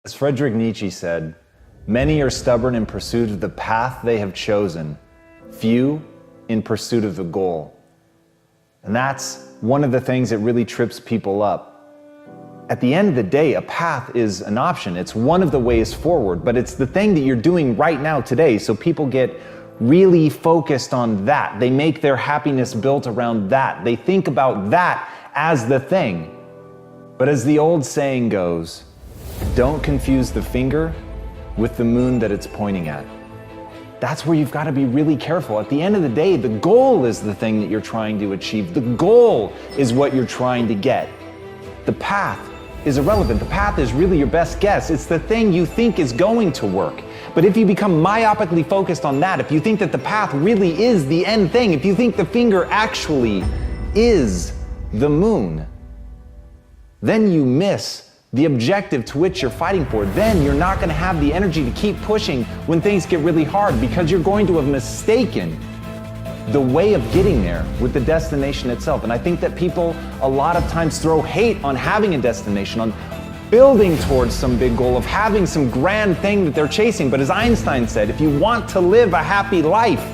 As Friedrich Nietzsche said, many are stubborn in pursuit of the path they have chosen, few in pursuit of the goal. And that's one of the things that really trips people up. At the end of the day, a path is an option. It's one of the ways forward, but it's the thing that you're doing right now today. So people get really focused on that. They make their happiness built around that. They think about that as the thing. But as the old saying goes, don't confuse the finger with the moon that it's pointing at. That's where you've got to be really careful. At the end of the day, the goal is the thing that you're trying to achieve. The goal is what you're trying to get. The path is irrelevant. The path is really your best guess. It's the thing you think is going to work. But if you become myopically focused on that, if you think that the path really is the end thing, if you think the finger actually is the moon, then you miss the objective to which you're fighting for. Then you're not going to have the energy to keep pushing when things get really hard, because you're going to have mistaken the way of getting there with the destination itself. And I think that people a lot of times throw hate on having a destination, on building towards some big goal, of having some grand thing that they're chasing. But as Einstein said, if you want to live a happy life,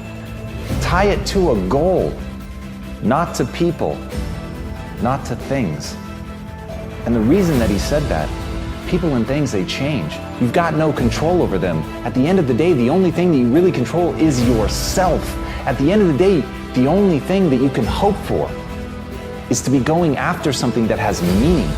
tie it to a goal, not to people, not to things. And the reason that he said that, people and things, they change. You've got no control over them. At the end of the day, the only thing that you really control is yourself. At the end of the day, the only thing that you can hope for is to be going after something that has meaning,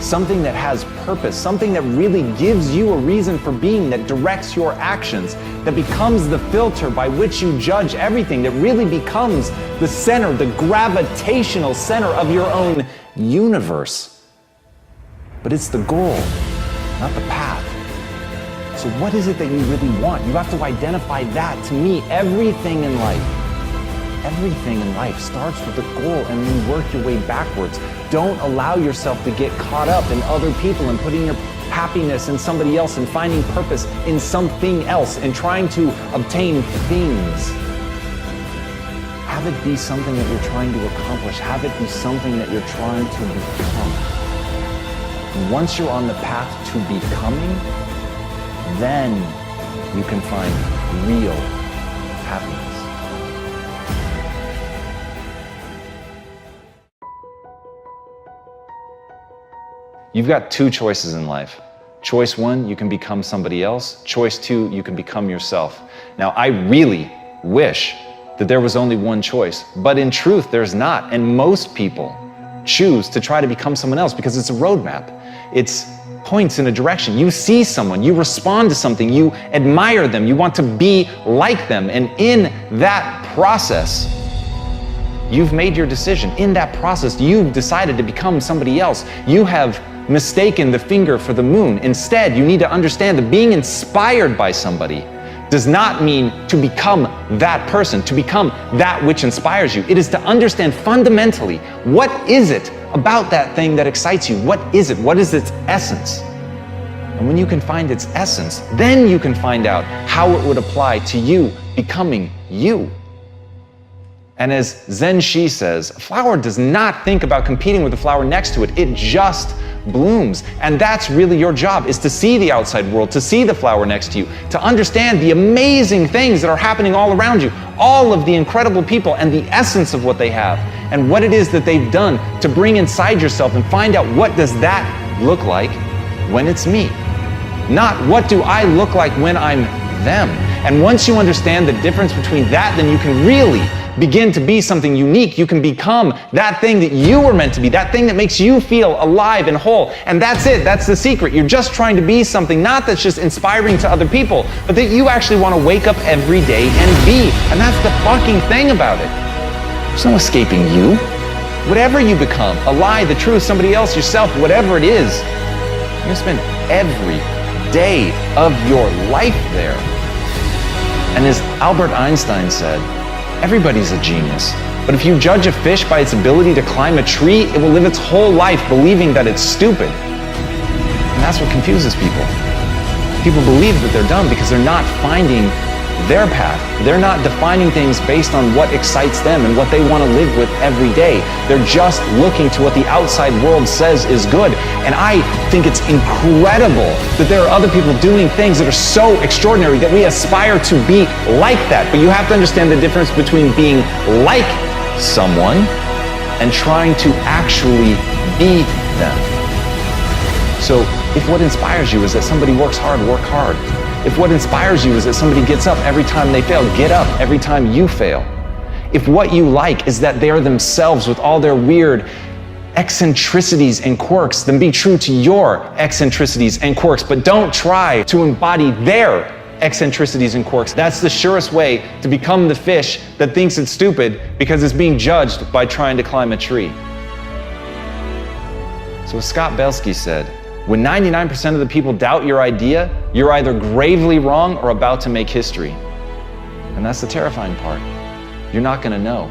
something that has purpose, something that really gives you a reason for being, that directs your actions, that becomes the filter by which you judge everything, that really becomes the center, the gravitational center of your own universe. But it's the goal, not the path. So what is it that you really want? You have to identify that. To me, everything in life starts with a goal, and then you work your way backwards. Don't allow yourself to get caught up in other people and putting your happiness in somebody else and finding purpose in something else and trying to obtain things. Have it be something that you're trying to accomplish. Have it be something that you're trying to become. Once you're on the path to becoming, then you can find real happiness. You've got two choices in life. Choice one, you can become somebody else. Choice two, you can become yourself. Now, I really wish that there was only one choice, but in truth, there's not. And most people choose to try to become someone else because it's a roadmap. It's points in a direction. You see someone, you respond to something, you admire them, you want to be like them. And in that process, you've made your decision. In that process, you've decided to become somebody else. You have mistaken the finger for the moon. Instead, you need to understand that being inspired by somebody does not mean to become that person, to become that which inspires you. It is to understand fundamentally, what is it about that thing that excites you? What is it? What is its essence? And when you can find its essence, then you can find out how it would apply to you becoming you. And as Zen Shi says, a flower does not think about competing with the flower next to it. It just blooms. And that's really your job, is to see the outside world, to see the flower next to you, to understand the amazing things that are happening all around you, all of the incredible people and the essence of what they have, and what it is that they've done to bring inside yourself, and find out, what does that look like when it's me? Not what do I look like when I'm them. And once you understand the difference between that, then you can really begin to be something unique. You can become that thing that you were meant to be, that thing that makes you feel alive and whole. And that's it. That's the secret. You're just trying to be something, not that's just inspiring to other people, but that you actually want to wake up every day and be. And that's the fucking thing about it. There's no escaping you. Whatever you become, a lie, the truth, somebody else, yourself, whatever it is, you're going to spend every day of your life there. And as Albert Einstein said, everybody's a genius. But if you judge a fish by its ability to climb a tree, it will live its whole life believing that it's stupid. And that's what confuses people. People believe that they're dumb because they're not finding their path. They're not defining things based on what excites them and what they want to live with every day. They're just looking to what the outside world says is good. And I think it's incredible that there are other people doing things that are so extraordinary that we aspire to be like that. But you have to understand the difference between being like someone and trying to actually be them. So if what inspires you is that somebody works hard, work hard. If what inspires you is that somebody gets up every time they fail, get up every time you fail. If what you like is that they are themselves with all their weird eccentricities and quirks, then be true to your eccentricities and quirks, but don't try to embody their eccentricities and quirks. That's the surest way to become the fish that thinks it's stupid because it's being judged by trying to climb a tree. So as Scott Belsky said, when 99% of the people doubt your idea, you're either gravely wrong or about to make history. And that's the terrifying part. You're not going to know.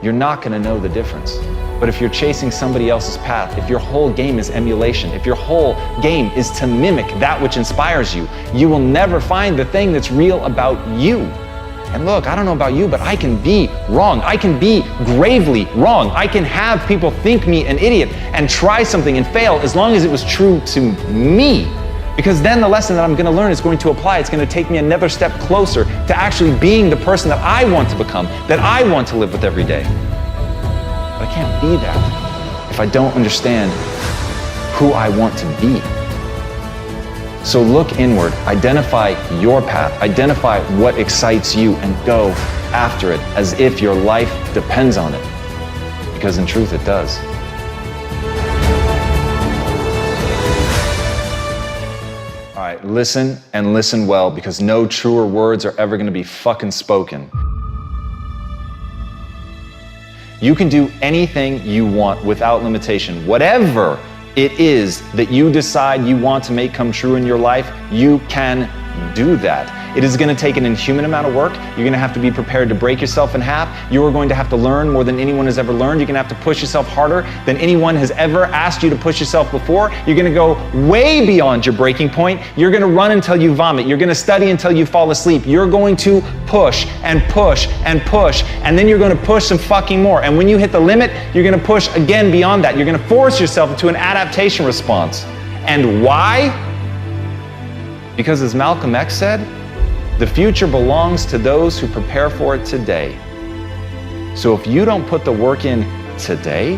You're not going to know the difference. But if you're chasing somebody else's path, if your whole game is emulation, if your whole game is to mimic that which inspires you, you will never find the thing that's real about you. And look, I don't know about you, but I can be wrong. I can be gravely wrong. I can have people think me an idiot and try something and fail as long as it was true to me. Because then the lesson that I'm going to learn is going to apply. It's going to take me another step closer to actually being the person that I want to become, that I want to live with every day. But I can't be that if I don't understand who I want to be. So look inward, identify your path, identify what excites you, and go after it as if your life depends on it. Because in truth, it does. All right, listen and listen well, because no truer words are ever going to be fucking spoken. You can do anything you want without limitation. Whatever it is that you decide you want to make come true in your life, you can do that. It is going to take an inhuman amount of work. You're going to have to be prepared to break yourself in half. You are going to have to learn more than anyone has ever learned. You're going to have to push yourself harder than anyone has ever asked you to push yourself before. You're going to go way beyond your breaking point. You're going to run until you vomit. You're going to study until you fall asleep. You're going to push and push and push, and then you're going to push some fucking more. And when you hit the limit, you're going to push again beyond that. You're going to force yourself into an adaptation response. And why? Because as Malcolm X said, the future belongs to those who prepare for it today. So if you don't put the work in today,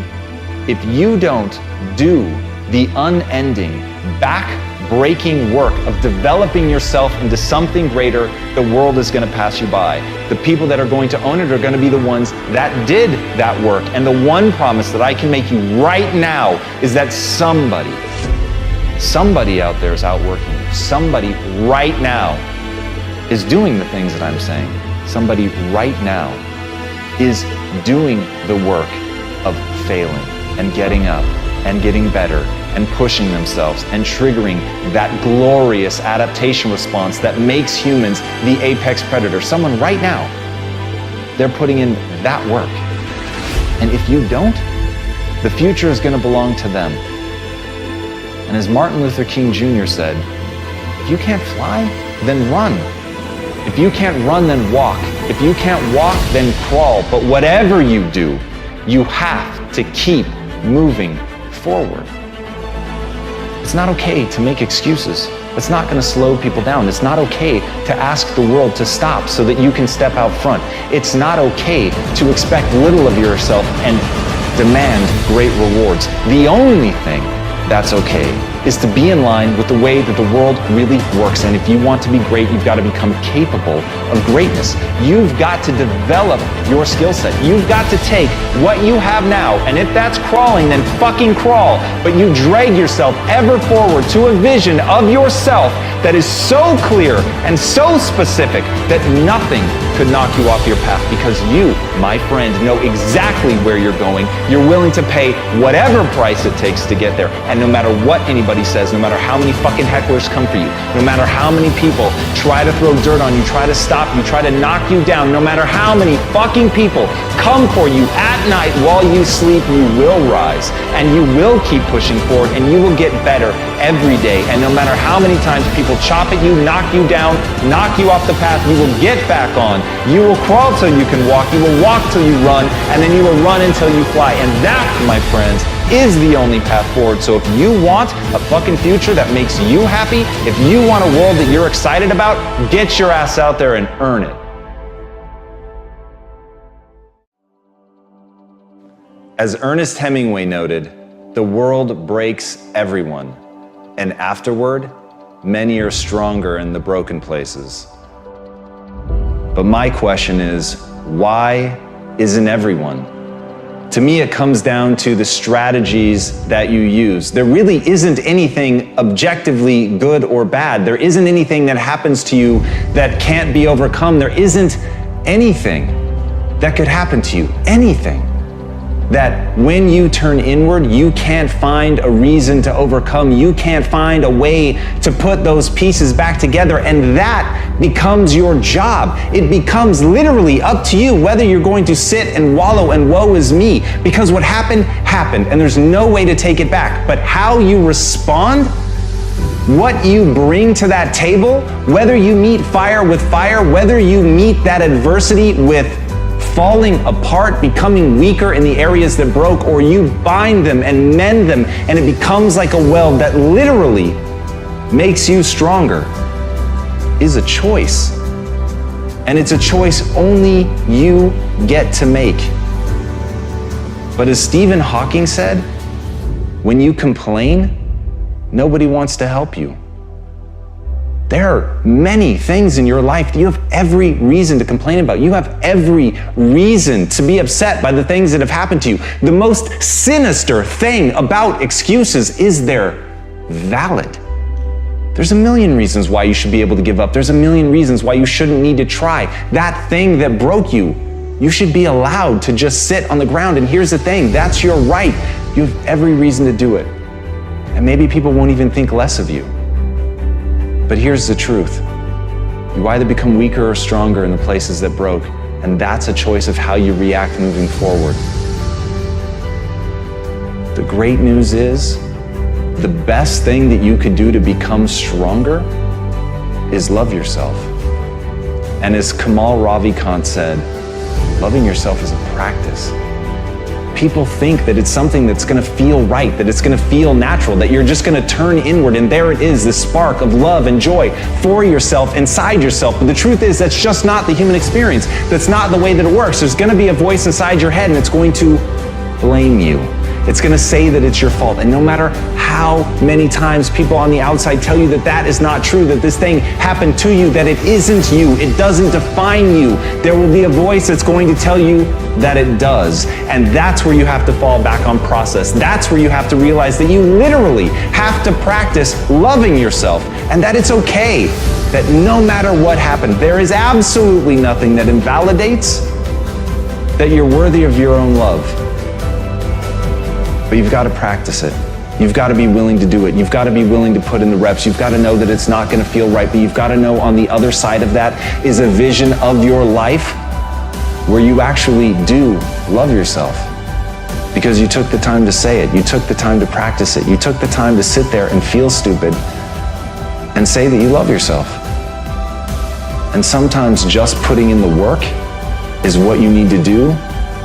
if you don't do the unending, back-breaking work of developing yourself into something greater, the world is going to pass you by. The people that are going to own it are going to be the ones that did that work. And the one promise that I can make you right now is that somebody out there is outworking you. Somebody right now is doing the things that I'm saying. Somebody right now is doing the work of failing and getting up and getting better and pushing themselves and triggering that glorious adaptation response that makes humans the apex predator. Someone right now, they're putting in that work. And if you don't, the future is going to belong to them. And as Martin Luther King Jr. said, if you can't fly, then run. If you can't run, then walk. If you can't walk, then crawl. But whatever you do, you have to keep moving forward. It's not okay to make excuses. It's not going to slow people down. It's not okay to ask the world to stop so that you can step out front. It's not okay to expect little of yourself and demand great rewards. The only thing that's okay is to be in line with the way that the world really works. And if you want to be great, you've got to become capable of greatness. You've got to develop your skill set. You've got to take what you have now, and if that's crawling, then fucking crawl. But you drag yourself ever forward to a vision of yourself that is so clear and so specific that nothing could knock you off your path, because you, my friend, know exactly where you're going. You're willing to pay whatever price it takes to get there, and no matter what anybody everybody says, no matter how many fucking hecklers come for you, no matter how many people try to throw dirt on you, try to stop you, try to knock you down, no matter how many fucking people come for you at night while you sleep, you will rise and you will keep pushing forward and you will get better every day. And no matter how many times people chop at you, knock you down, knock you off the path, you will get back on. You will crawl till you can walk, you will walk till you run, and then you will run until you fly. And that, my friends, is the only path forward. So if you want a fucking future that makes you happy, if you want a world that you're excited about, get your ass out there and earn it. As Ernest Hemingway noted, the world breaks everyone, and afterward, many are stronger in the broken places. But my question is, why isn't everyone? To me, it comes down to the strategies that you use. There really isn't anything objectively good or bad. There isn't anything that happens to you that can't be overcome. There isn't anything that could happen to you, anything that when you turn inward, you can't find a reason to overcome. You can't find a way to put those pieces back together, and that becomes your job. It becomes literally up to you whether you're going to sit and wallow and woe is me, because what happened, happened, and there's no way to take it back. But how you respond, what you bring to that table, whether you meet fire with fire, whether you meet that adversity with falling apart, becoming weaker in the areas that broke, or you bind them and mend them, and it becomes like a weld that literally makes you stronger, is a choice. And it's a choice only you get to make. But as Stephen Hawking said, when you complain, nobody wants to help you. There are many things in your life that you have every reason to complain about. You have every reason to be upset by the things that have happened to you. The most sinister thing about excuses is they're valid. There's a million reasons why you should be able to give up. There's a million reasons why you shouldn't need to try. That thing that broke you, you should be allowed to just sit on the ground. And here's the thing, that's your right. You have every reason to do it. And maybe people won't even think less of you. But here's the truth. You either become weaker or stronger in the places that broke, and that's a choice of how you react moving forward. The great news is, the best thing that you could do to become stronger is love yourself. And as Kamal Ravikant said, loving yourself is a practice. People think that it's something that's gonna feel right, that it's gonna feel natural, that you're just gonna turn inward and there it is, this spark of love and joy for yourself, inside yourself. But the truth is, that's just not the human experience. That's not the way that it works. There's gonna be a voice inside your head and it's going to blame you. It's gonna say that it's your fault. And no matter how many times people on the outside tell you that that is not true, that this thing happened to you, that it isn't you, it doesn't define you, there will be a voice that's going to tell you that it does. And that's where you have to fall back on process. That's where you have to realize that you literally have to practice loving yourself, and that it's okay, that no matter what happened, there is absolutely nothing that invalidates that you're worthy of your own love. But you've got to practice it. You've got to be willing to do it. You've got to be willing to put in the reps. You've got to know that it's not going to feel right, but you've got to know on the other side of that is a vision of your life where you actually do love yourself. Because you took the time to say it. You took the time to practice it. You took the time to sit there and feel stupid and say that you love yourself. And sometimes just putting in the work is what you need to do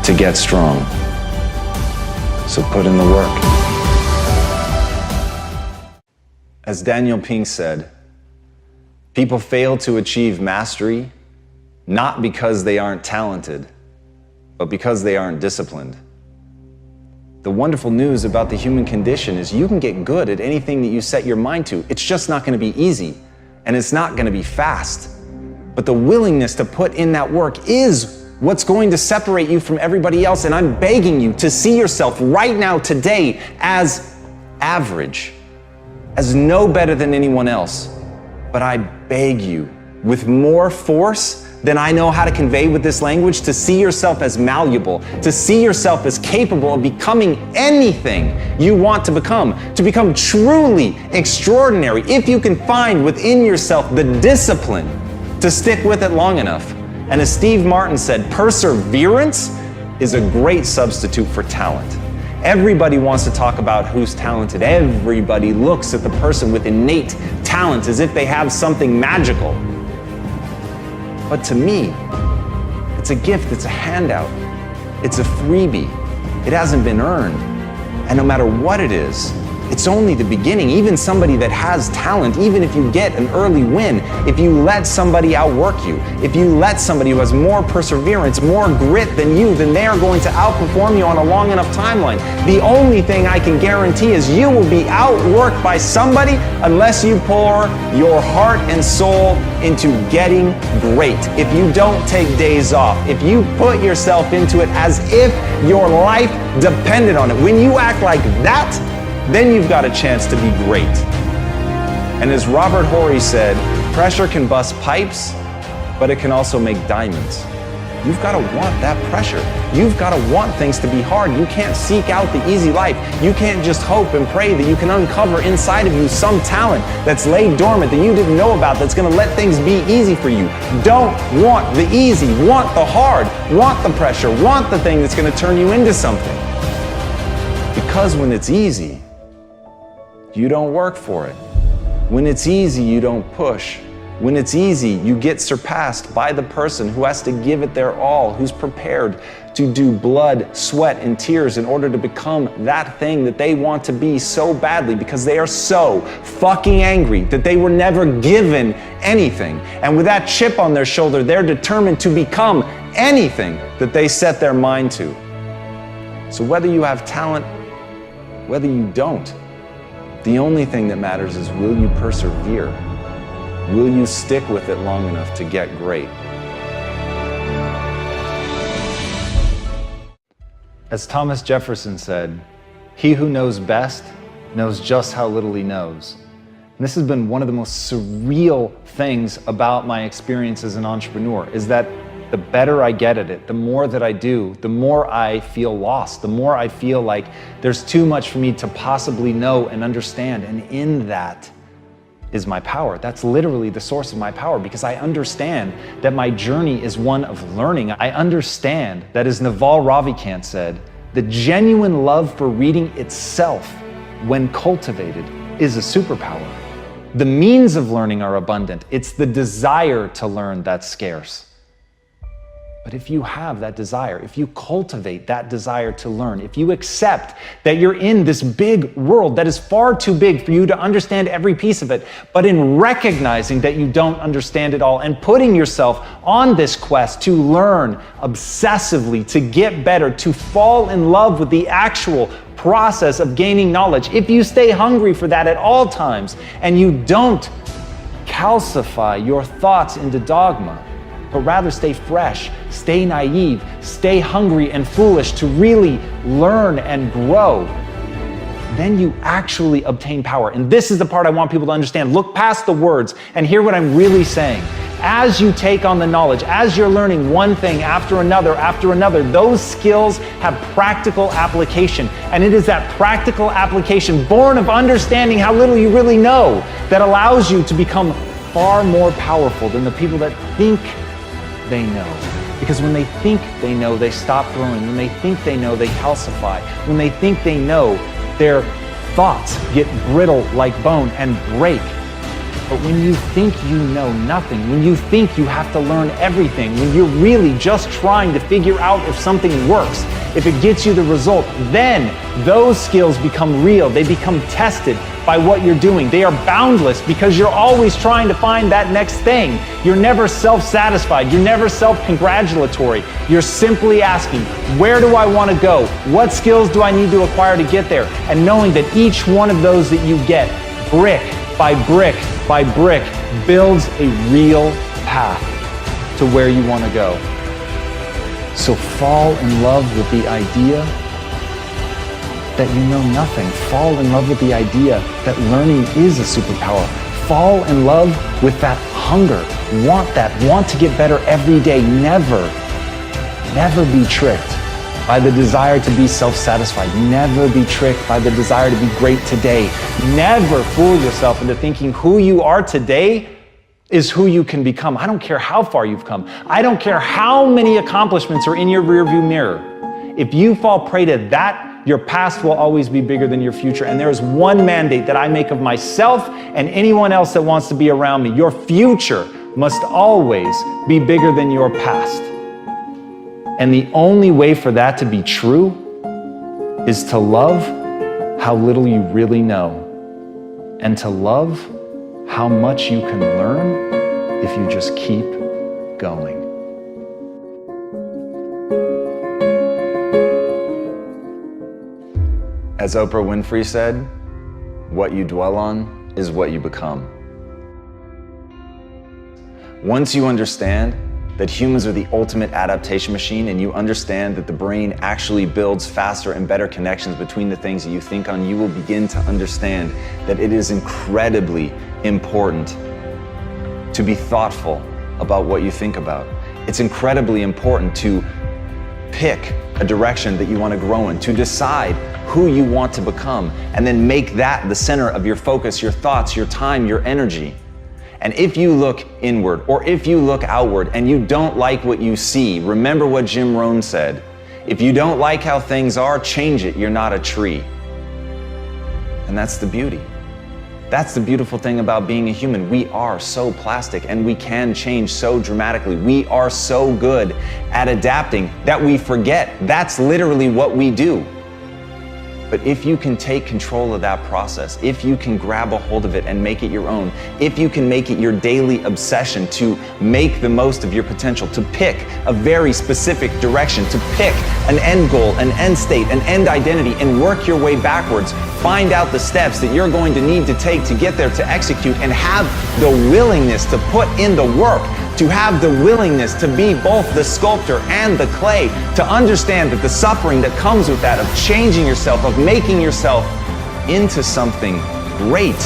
to get strong. So put in the work. As Daniel Pink said, people fail to achieve mastery not because they aren't talented, but because they aren't disciplined. The wonderful news about the human condition is you can get good at anything that you set your mind to. It's just not going to be easy, and it's not going to be fast. But the willingness to put in that work is what's going to separate you from everybody else. And I'm begging you to see yourself right now, today, as average, as no better than anyone else. But I beg you, with more force than I know how to convey with this language, to see yourself as malleable, to see yourself as capable of becoming anything you want to become truly extraordinary, if you can find within yourself the discipline to stick with it long enough. And as Steve Martin said, perseverance is a great substitute for talent. Everybody wants to talk about who's talented. Everybody looks at the person with innate talent as if they have something magical. But to me, it's a gift, it's a handout, it's a freebie. It hasn't been earned. And no matter what it is, it's only the beginning. Even somebody that has talent, even if you get an early win, if you let somebody outwork you, if you let somebody who has more perseverance, more grit than you, then they are going to outperform you on a long enough timeline. The only thing I can guarantee is you will be outworked by somebody unless you pour your heart and soul into getting great. If you don't take days off, if you put yourself into it as if your life depended on it, when you act like that, then you've got a chance to be great. And as Robert Horry said, pressure can bust pipes, but it can also make diamonds. You've got to want that pressure. You've got to want things to be hard. You can't seek out the easy life. You can't just hope and pray that you can uncover inside of you some talent that's laid dormant that you didn't know about that's going to let things be easy for you. Don't want the easy. Want the hard. Want the pressure. Want the thing that's going to turn you into something. Because when it's easy, you don't work for it. When it's easy, you don't push. When it's easy, you get surpassed by the person who has to give it their all, who's prepared to do blood, sweat, and tears in order to become that thing that they want to be so badly because they are so fucking angry that they were never given anything. And with that chip on their shoulder, they're determined to become anything that they set their mind to. So whether you have talent, whether you don't, the only thing that matters is, will you persevere? Will you stick with it long enough to get great? As Thomas Jefferson said, he who knows best knows just how little he knows. And this has been one of the most surreal things about my experience as an entrepreneur, is that the better I get at it, the more that I do, the more I feel lost, the more I feel like there's too much for me to possibly know and understand. And in that is my power. That's literally the source of my power, because I understand that my journey is one of learning. I understand that, as Naval Ravikant said, the genuine love for reading itself, when cultivated, is a superpower. The means of learning are abundant. It's the desire to learn that's scarce. But if you have that desire, if you cultivate that desire to learn, if you accept that you're in this big world that is far too big for you to understand every piece of it, but in recognizing that you don't understand it all and putting yourself on this quest to learn obsessively, to get better, to fall in love with the actual process of gaining knowledge, if you stay hungry for that at all times and you don't calcify your thoughts into dogma, but rather stay fresh, stay naive, stay hungry and foolish to really learn and grow, then you actually obtain power. And this is the part I want people to understand. Look past the words and hear what I'm really saying. As you take on the knowledge, as you're learning one thing after another, those skills have practical application. And it is that practical application, born of understanding how little you really know, that allows you to become far more powerful than the people that think they know. Because when they think they know, they stop growing. When they think they know, they calcify. When they think they know, their thoughts get brittle like bone and break. But when you think you know nothing, when you think you have to learn everything, when you're really just trying to figure out if something works, if it gets you the result, then those skills become real. They become tested by what you're doing. They are boundless because you're always trying to find that next thing. You're never self-satisfied. You're never self-congratulatory. You're simply asking, where do I want to go? What skills do I need to acquire to get there? And knowing that each one of those that you get, brick by brick by brick, builds a real path to where you want to go. So fall in love with the idea that you know nothing. Fall in love with the idea that learning is a superpower. Fall in love with that hunger want that, want to get better every day. Never be tricked by the desire to be self-satisfied. Never be tricked by the desire to be great today. Never fool yourself into thinking who you are today is who you can become. I don't care how far you've come. I don't care how many accomplishments are in your rearview mirror. If you fall prey to that, your past will always be bigger than your future. And there is one mandate that I make of myself and anyone else that wants to be around me. Your future must always be bigger than your past. And the only way for that to be true is to love how little you really know, and to love how much you can learn if you just keep going. As Oprah Winfrey said, what you dwell on is what you become. Once you understand that humans are the ultimate adaptation machine, and you understand that the brain actually builds faster and better connections between the things that you think on, you will begin to understand that it is incredibly important to be thoughtful about what you think about. It's incredibly important to pick a direction that you want to grow in, to decide who you want to become, and then make that the center of your focus, your thoughts, your time, your energy. And if you look inward or if you look outward and you don't like what you see, remember what Jim Rohn said. If you don't like how things are, change it. You're not a tree. And that's the beauty. That's the beautiful thing about being a human. We are so plastic and we can change so dramatically. We are so good at adapting that we forget. That's literally what we do. But if you can take control of that process, if you can grab a hold of it and make it your own, if you can make it your daily obsession to make the most of your potential, to pick a very specific direction, to pick an end goal, an end state, an end identity, and work your way backwards, find out the steps that you're going to need to take to get there, to execute, and have the willingness to put in the work, to have the willingness to be both the sculptor and the clay, to understand that the suffering that comes with that, of changing yourself, of making yourself into something great,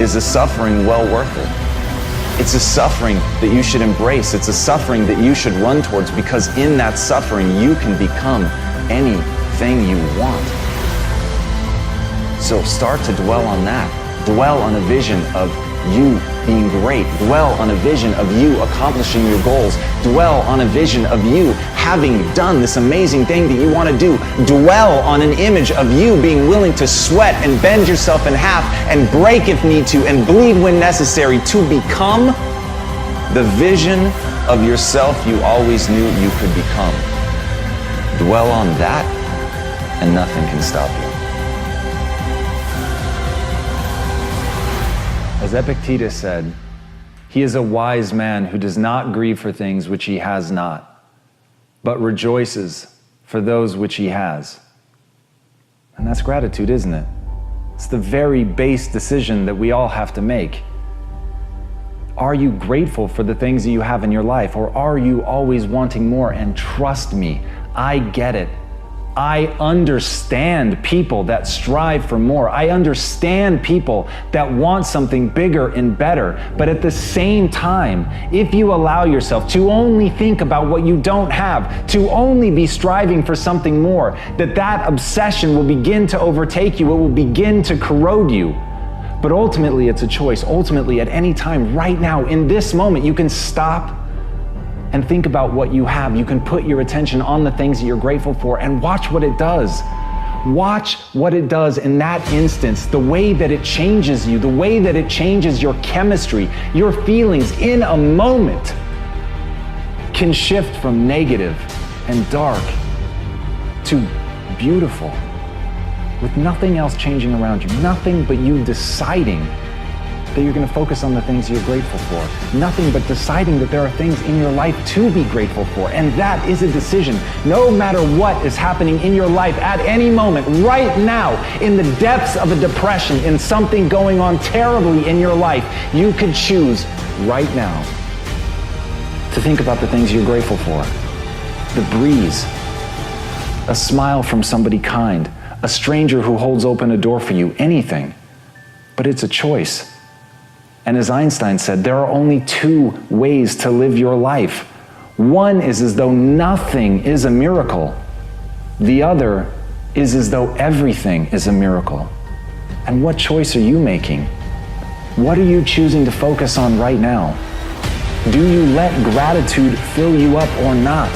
is a suffering well worth it. It's a suffering that you should embrace. It's a suffering that you should run towards, because in that suffering you can become anything you want. So start to dwell on that. Dwell on a vision of you being great. Dwell on a vision of you accomplishing your goals. Dwell on a vision of you having done this amazing thing that you want to do. Dwell on an image of you being willing to sweat and bend yourself in half and break if need to and bleed when necessary to become the vision of yourself you always knew you could become. Dwell on that and nothing can stop you. As Epictetus said, he is a wise man who does not grieve for things which he has not, but rejoices for those which he has. And that's gratitude, isn't it? It's the very base decision that we all have to make. Are you grateful for the things that you have in your life, or are you always wanting more? And trust me, I get it. I understand people that strive for more. I understand people that want something bigger and better. But at the same time, if you allow yourself to only think about what you don't have, to only be striving for something more, that obsession will begin to overtake you. It will begin to corrode you. But ultimately, it's a choice. Ultimately, at any time, right now, in this moment, you can stop and think about what you have. You can put your attention on the things that you're grateful for and watch what it does. Watch what it does in that instance, the way that it changes you, the way that it changes your chemistry, your feelings in a moment can shift from negative and dark to beautiful, with nothing else changing around you, nothing but you deciding that you're going to focus on the things you're grateful for. Nothing but deciding that there are things in your life to be grateful for. And that is a decision. No matter what is happening in your life at any moment, right now, in the depths of a depression, in something going on terribly in your life, you could choose right now to think about the things you're grateful for. The breeze, a smile from somebody kind, a stranger who holds open a door for you, anything. But it's a choice. And as Einstein said, there are only two ways to live your life. One is as though nothing is a miracle. The other is as though everything is a miracle. And what choice are you making? What are you choosing to focus on right now? Do you let gratitude fill you up or not?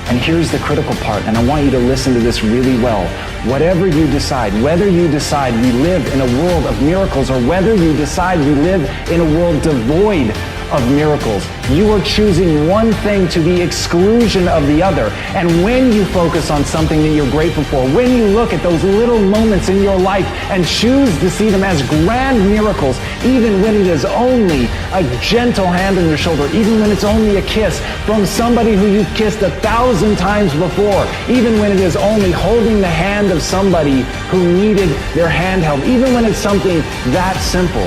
And here's the critical part, and I want you to listen to this really well. Whatever you decide, whether you decide we live in a world of miracles or whether you decide we live in a world devoid of miracles, you are choosing one thing to the exclusion of the other. And when you focus on something that you're grateful for, when you look at those little moments in your life and choose to see them as grand miracles, even when it is only a gentle hand on your shoulder, even when it's only a kiss from somebody who you've kissed 1,000 times before, even when it is only holding the hand of somebody who needed their hand held, even when it's something that simple,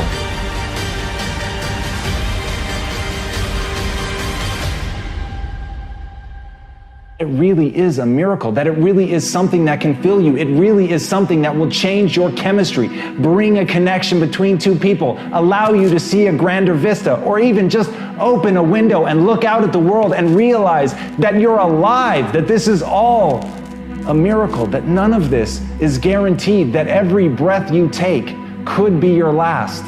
it really is a miracle, that it really is something that can fill you. It really is something that will change your chemistry, bring a connection between two people, allow you to see a grander vista, or even just open a window and look out at the world and realize that you're alive, that this is all a miracle, that none of this is guaranteed, that every breath you take could be your last.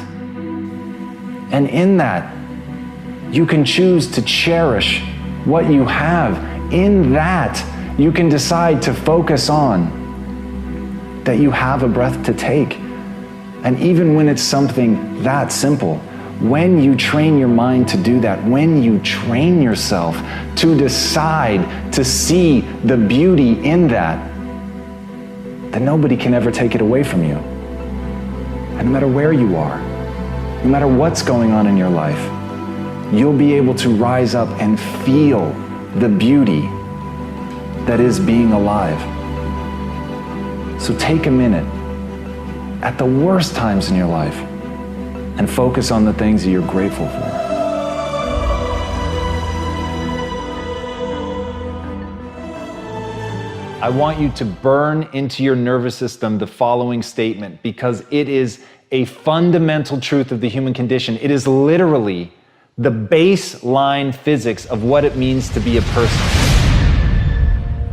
And in that, you can choose to cherish what you have. In that, you can decide to focus on that you have a breath to take. And even when it's something that simple, when you train your mind to do that, when you train yourself to decide to see the beauty in that, then nobody can ever take it away from you. And no matter where you are, no matter what's going on in your life, you'll be able to rise up and feel the beauty that is being alive. So take a minute at the worst times in your life and focus on the things that you're grateful for. I want you to burn into your nervous system the following statement, because it is a fundamental truth of the human condition. It is literally the baseline physics of what it means to be a person.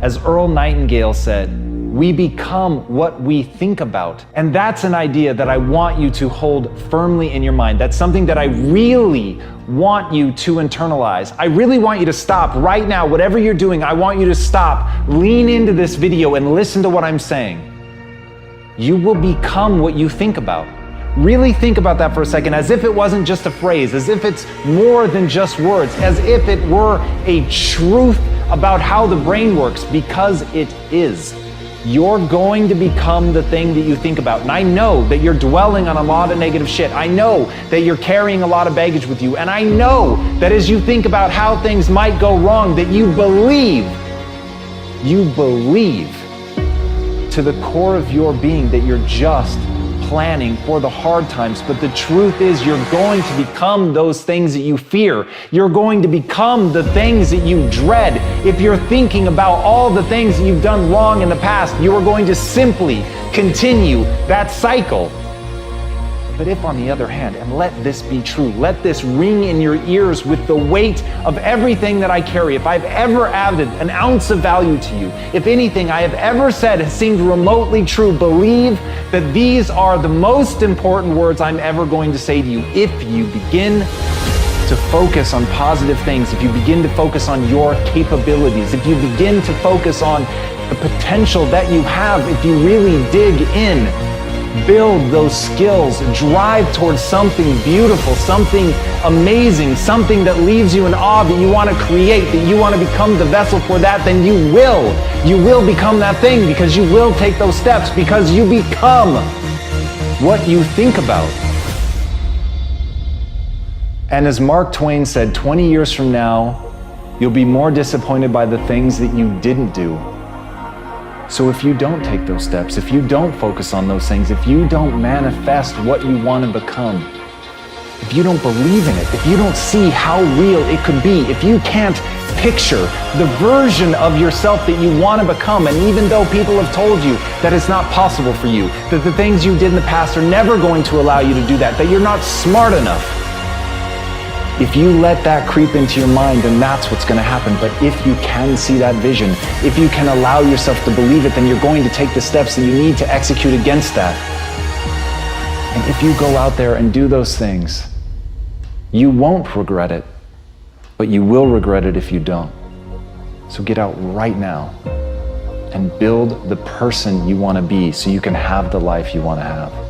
As Earl Nightingale said, we become what we think about. And that's an idea that I want you to hold firmly in your mind. That's something that I really want you to internalize. I really want you to stop right now. Whatever you're doing, I want you to stop, lean into this video and listen to what I'm saying. You will become what you think about. Really think about that for a second, as if it wasn't just a phrase, as if it's more than just words, as if it were a truth about how the brain works, because it is. You're going to become the thing that you think about. And I know that you're dwelling on a lot of negative shit. I know that you're carrying a lot of baggage with you. And I know that as you think about how things might go wrong, that you believe to the core of your being that you're just planning for the hard times. But the truth is, you're going to become those things that you fear. You're going to become the things that you dread. If you're thinking about all the things that you've done wrong in the past, you are going to simply continue that cycle. But if, on the other hand, and let this be true, let this ring in your ears with the weight of everything that I carry, if I've ever added an ounce of value to you, if anything I have ever said has seemed remotely true, believe that these are the most important words I'm ever going to say to you. If you begin to focus on positive things, if you begin to focus on your capabilities, if you begin to focus on the potential that you have, if you really dig in, build those skills, drive towards something beautiful, something amazing, something that leaves you in awe, that you want to create, that you want to become the vessel for that, then you will become that thing, because you will take those steps, because you become what you think about. And as Mark Twain said, 20 years from now, you'll be more disappointed by the things that you didn't do. So if you don't take those steps, if you don't focus on those things, if you don't manifest what you want to become, if you don't believe in it, if you don't see how real it could be, if you can't picture the version of yourself that you want to become, and even though people have told you that it's not possible for you, that the things you did in the past are never going to allow you to do that, that you're not smart enough, If you let that creep into your mind, then that's what's going to happen. But if you can see that vision, if you can allow yourself to believe it, then you're going to take the steps that you need to execute against that. And if you go out there and do those things, you won't regret it, but you will regret it if you don't. So get out right now and build the person you want to be so you can have the life you want to have.